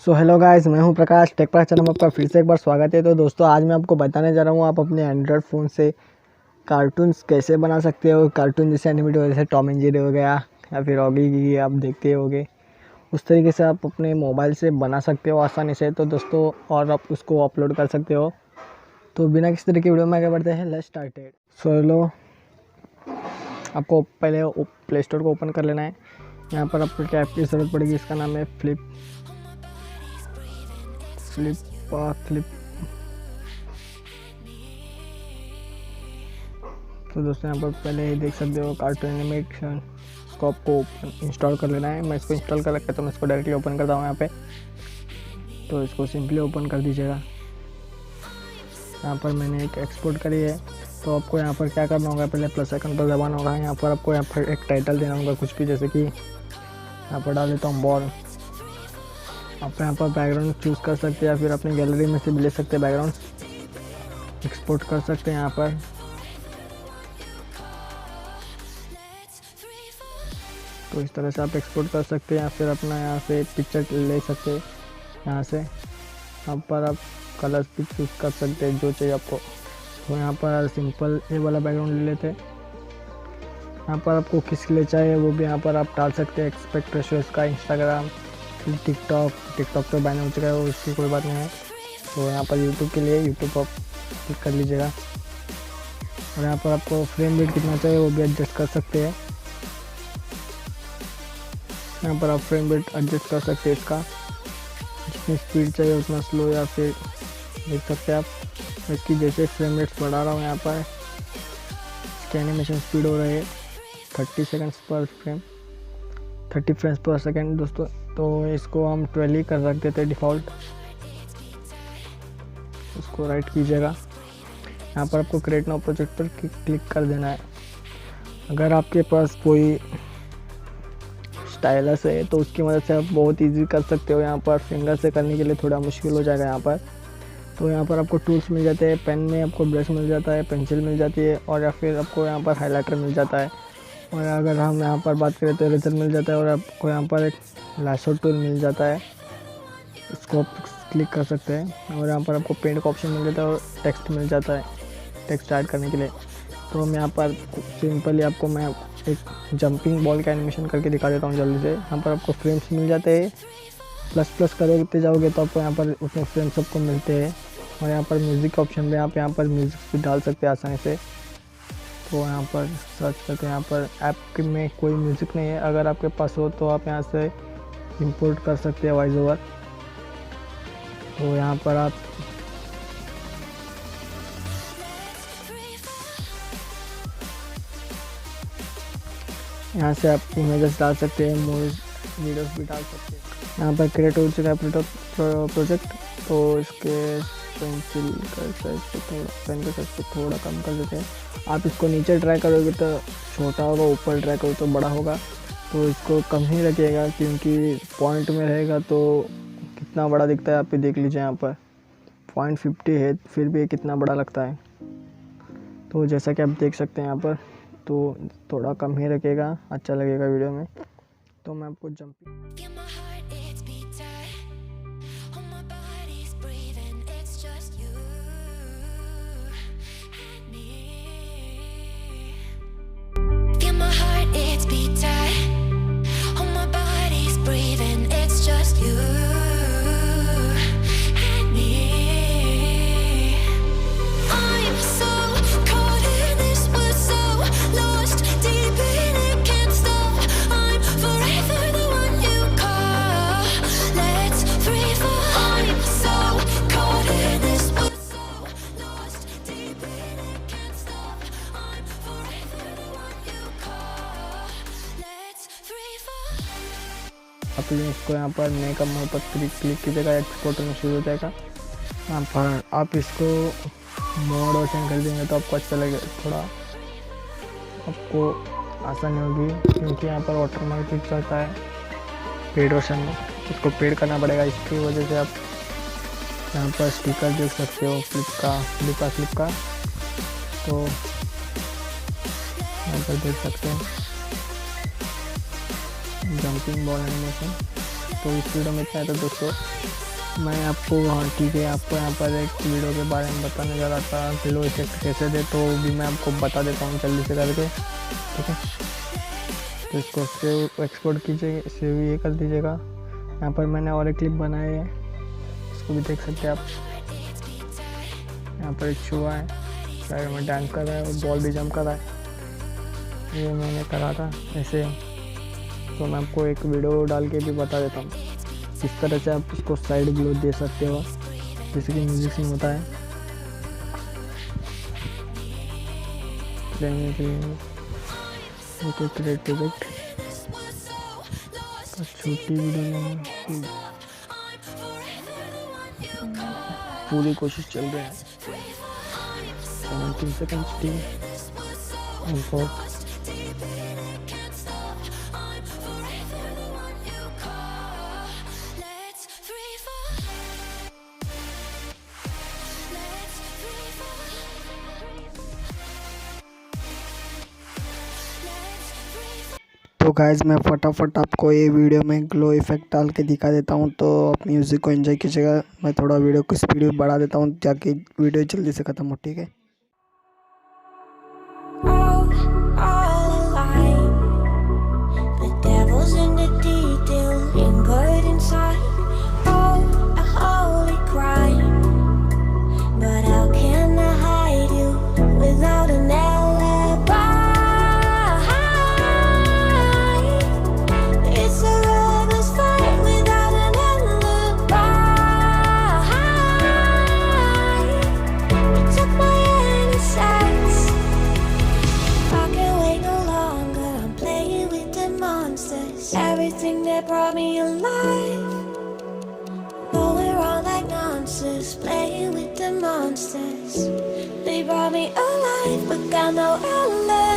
So hello guys, मैं हूं प्रकाश। Take प्रकाश channel में आपका फिर से एक बार स्वागत है। तो दोस्तों, आज मैं आपको बताने जा रहा हूं आप अपने एंड्रॉयड फ़ोन से कार्टून्स कैसे बना सकते हो। कार्टून जैसे एनिमेटेड हो, जैसे टॉम एंड जेरी हो गया या फिर ऑगी की आप देखते होगे, उस तरीके से आप अपने मोबाइल से बना सकते हो आसानी से। तो दोस्तों, और आप उसको अपलोड कर सकते हो। तो बिना किसी तरह की वीडियो में आगे बढ़ते हैं, लेट्स स्टार्टेड। सो हेलो, आपको पहले प्ले स्टोर को ओपन कर लेना है। यहाँ पर आपको क्या ऐप की ज़रूरत पड़ेगी, इसका नाम है फ्लिपाक्लिप। तो दोस्तों, यहाँ पर पहले ही देख सकते हो कार्टून एनिमेशन, इसको आपको इंस्टॉल कर लेना है। मैं इसको इंस्टॉल कर रखा है, तो मैं इसको डायरेक्टली ओपन करता हूँ यहाँ पे। तो इसको सिंपली ओपन कर दीजिएगा। यहाँ पर मैंने एक एक्सपोर्ट करी है। तो आपको यहाँ पर क्या करना होगा, पहले प्लस आइकन पर दबाना होगा। यहाँ पर आपको यहाँ पर एक टाइटल देना होगा कुछ भी, जैसे कि यहाँ पर डाल देता हूँ बॉल। आप यहाँ पर बैकग्राउंड चूज़ कर सकते हैं या फिर अपनी गैलरी में से भी ले सकते हैं। बैकग्राउंड एक्सपोर्ट कर सकते हैं यहाँ पर। तो इस तरह से आप एक्सपोर्ट कर सकते हैं या फिर अपना यहाँ से पिक्चर ले सकते हैं। यहाँ से यहाँ पर आप कलर्स भी चूज़ कर सकते हैं जो चाहिए आपको। तो यहाँ पर सिंपल ये वाला बैकग्राउंड ले लेते हैं। यहाँ पर आपको किसके लिए चाहिए वो भी यहाँ पर आप डाल सकते हैं। एक्सपेक्ट रेशियो इसका इंस्टाग्राम, फिर टिकटॉक तो बैन हो चुका है, वो उसकी कोई बात नहीं है। तो यहाँ पर यूट्यूब के लिए यूट्यूब आप क्लिक कर लीजिएगा। और यहाँ पर आपको फ्रेम रेट कितना चाहिए वो भी एडजस्ट कर सकते हैं। यहाँ पर आप फ्रेम रेट एडजस्ट कर सकते हैं, इसका जितनी स्पीड चाहिए उतना स्लो, या फिर देख सकते हैं आप इसकी जैसे फ्रेम रेट्स बढ़ा रहा हूँ। यहाँ पर इसकी एनिमेशन स्पीड हो रही है 30 सेकंड्स पर फ्रेम, 30 फ्रेम्स पर सेकंड दोस्तों। तो इसको हम 12 ही कर रख देते हैं डिफ़ॉल्ट। उसको राइट कीजिएगा। यहाँ पर आपको क्रिएट नाउ प्रोजेक्ट पर क्लिक कर देना है। अगर आपके पास कोई स्टाइलस है तो उसकी मदद से आप बहुत इजी कर सकते हो। यहाँ पर फिंगर से करने के लिए थोड़ा मुश्किल हो जाएगा यहाँ पर। तो यहाँ पर आपको टूल्स मिल जाते हैं। पेन में आपको ब्रश मिल जाता है, पेंसिल मिल जाती है, और या फिर आपको यहाँ पर हाइलाइटर मिल जाता है। और अगर हम यहाँ पर बात करें तो इरेजर मिल जाता है, और आपको यहाँ पर एक लासो टूल मिल जाता है, इसको आप क्लिक कर सकते हैं। और यहाँ पर आपको पेंट का ऑप्शन मिल जाता है और टेक्स्ट मिल जाता है, टेक्स्ट ऐड करने के लिए। तो हम यहाँ पर सिंपली आपको मैं एक जंपिंग बॉल का एनिमेशन करके दिखा देता हूँ जल्दी से। यहाँ पर आपको फ्रेम्स मिल जाते हैं, प्लस करोगे जाओगे तो आपको यहाँ पर उसमें फ्रेम्स सबको मिलते हैं। और यहाँ पर म्यूज़िक का ऑप्शन में आप यहाँ पर म्यूज़िक भी डाल सकते हैं आसानी से। तो यहाँ पर सर्च करके यहाँ पर ऐप में कोई म्यूज़िक नहीं है, अगर आपके पास हो तो आप यहाँ से इंपोर्ट कर सकते हैं वॉइस ओवर। तो यहाँ पर आप यहाँ से आप इमेजेस डाल सकते हैं, मूवीज वीडियोस भी डाल सकते हैं। यहाँ पर क्रिएट हो चुका है प्रोजेक्ट। तो इसके पेंसिल का साइज को थोड़ा, पेन का साइज को थोड़ा कम कर देते हैं। आप इसको नीचे ट्राई करोगे तो छोटा होगा, ऊपर ट्राई करोगे तो बड़ा होगा। तो इसको कम ही रखिएगा, क्योंकि पॉइंट में रहेगा तो कितना बड़ा दिखता है आप ही देख लीजिए। यहाँ पर 0.50 है, फिर भी कितना बड़ा लगता है। तो जैसा कि आप देख सकते हैं यहाँ पर, तो थोड़ा कम ही रखिएगा, अच्छा लगेगा वीडियो में। तो मैं आपको जंपिंग आप इसको यहाँ पर मेकअप मोड पर क्लिक कीजिएगा, एक्सपोर्ट होना शुरू हो जाएगा। यहाँ पर आप इसको मोड और चेंज कर देंगे तो आपको अच्छा लगेगा, थोड़ा आपको आसानी होगी, क्योंकि यहाँ पर वाटरमार्क भी चलता है पेड वर्जन में। इसको पेड करना पड़ेगा, इसकी वजह से आप यहाँ पर स्टिकर देख सकते हो फ्लिपकार्ट का। तो यहाँ पर देख सकते हैं जंपिंग बॉल एनिमेशन। तो इस वीडियो में इतना है। तो दोस्तों मैं आपको, हाँ ठीक है, आपको यहाँ पर एक वीडियो के बारे में बताने जा रहा था, ग्लो इफेक्ट कैसे दे, तो भी मैं आपको बता देता हूँ जल्दी से करके, ठीक है। तो इसको सेव एक्सपोर्ट कीजिए, सेव ये कर दीजिएगा। यहाँ पर मैंने और एक क्लिप बनाई है, इसको भी देख सकते हैं आप। यहाँ पर एक चूहा है, साइड में डांस कर रहा है और बॉल भी जंप कर रहा है, ये मैंने करा था ऐसे। तो मैं आपको एक वीडियो डाल के भी बता देता हूँ किस तरह से आप उसको साइड ग्लो दे सकते हो, जैसे कि म्यूजिक सिंग होता है। क्रिएट प्रोजेक्ट छोटी वीडियो में पूरी कोशिश चल रही है। 17 सेकंड्स इंपोर्ट। तो गाइस मैं फटाफट आपको ये वीडियो में ग्लो इफेक्ट डाल के दिखा देता हूँ, तो आप म्यूज़िक को एंजॉय कीजिएगा। मैं थोड़ा वीडियो की स्पीड बढ़ा देता हूँ ताकि वीडियो जल्दी से ख़त्म हो, ठीक है। Everything that brought me alive, going around like nonsense, playing with the monsters. They brought me alive, but got no outlet.